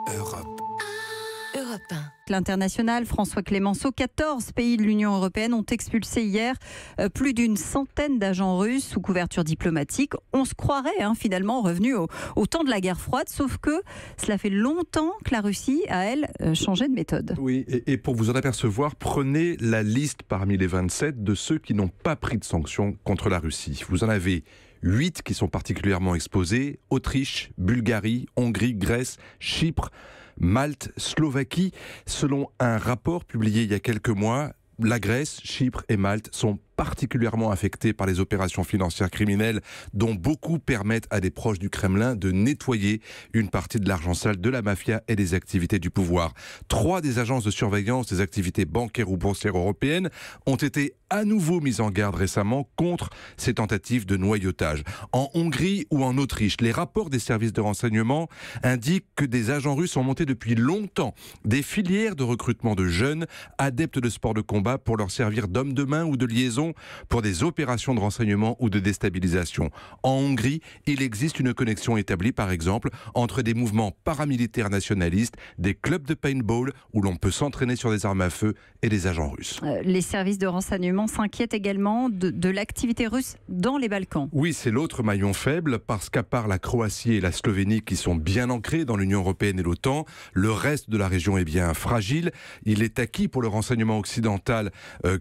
Europe 1. L'international, François Clémenceau, 14 pays de l'Union européenne ont expulsé hier plus d'une centaine d'agents russes sous couverture diplomatique. On se croirait finalement revenu au temps de la guerre froide, sauf que cela fait longtemps que la Russie a, elle, changé de méthode. Oui, et pour vous en apercevoir, prenez la liste parmi les 27 de ceux qui n'ont pas pris de sanctions contre la Russie. Vous en avez 8 qui sont particulièrement exposés: Autriche, Bulgarie, Hongrie, Grèce, Chypre, Malte, Slovaquie. Selon un rapport publié il y a quelques mois, la Grèce, Chypre et Malte sont particulièrement affectés par les opérations financières criminelles dont beaucoup permettent à des proches du Kremlin de nettoyer une partie de l'argent sale de la mafia et des activités du pouvoir. 3 des agences de surveillance des activités bancaires ou boursières européennes ont été à nouveau mises en garde récemment contre ces tentatives de noyautage. En Hongrie ou en Autriche, les rapports des services de renseignement indiquent que des agents russes ont monté depuis longtemps des filières de recrutement de jeunes adeptes de sport de combat pour leur servir d'hommes de main ou de liaison pour des opérations de renseignement ou de déstabilisation. En Hongrie, il existe une connexion établie, par exemple, entre des mouvements paramilitaires nationalistes, des clubs de paintball où l'on peut s'entraîner sur des armes à feu et des agents russes. Les services de renseignement s'inquiètent également de l'activité russe dans les Balkans. Oui, c'est l'autre maillon faible, parce qu'à part la Croatie et la Slovénie qui sont bien ancrées dans l'Union européenne et l'OTAN, le reste de la région est bien fragile. Il est acquis pour le renseignement occidental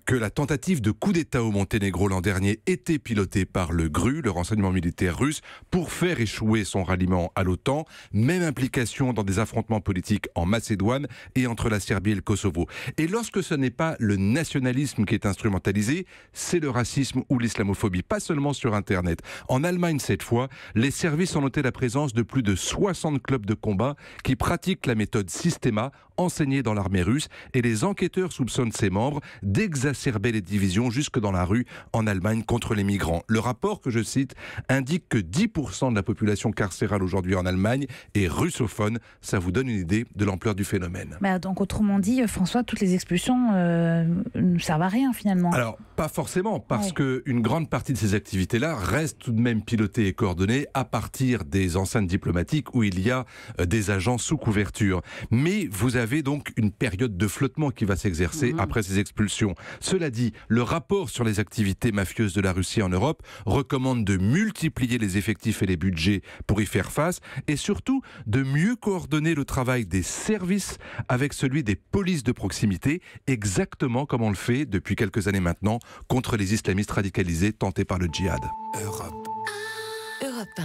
que la tentative de coup d'État au Monténégro l'an dernier était pilotée par le GRU, le renseignement militaire russe, pour faire échouer son ralliement à l'OTAN. Même implication dans des affrontements politiques en Macédoine et entre la Serbie et le Kosovo. Et lorsque ce n'est pas le nationalisme qui est instrumentalisé, c'est le racisme ou l'islamophobie, pas seulement sur Internet. En Allemagne, cette fois, les services ont noté la présence de plus de 60 clubs de combat qui pratiquent la méthode Systema, enseignée dans l'armée russe, et les enquêteurs soupçonnent ses membres d'exacerber les divisions jusque dans la rue en Allemagne contre les migrants. Le rapport que je cite indique que 10% de la population carcérale aujourd'hui en Allemagne est russophone. Ça vous donne une idée de l'ampleur du phénomène. Donc autrement dit, François, toutes les expulsions ne servent à rien finalement. Alors, pas forcément, parce qu'une grande partie de ces activités-là restent tout de même pilotées et coordonnées à partir des enceintes diplomatiques où il y a des agents sous couverture. Mais vous avez donc une période de flottement qui va s'exercer après ces expulsions. Cela dit, le rapport sur les activités mafieuses de la Russie en Europe recommande de multiplier les effectifs et les budgets pour y faire face, et surtout de mieux coordonner le travail des services avec celui des polices de proximité, exactement comme on le fait depuis quelques années maintenant contre les islamistes radicalisés tentés par le djihad. Europe 1.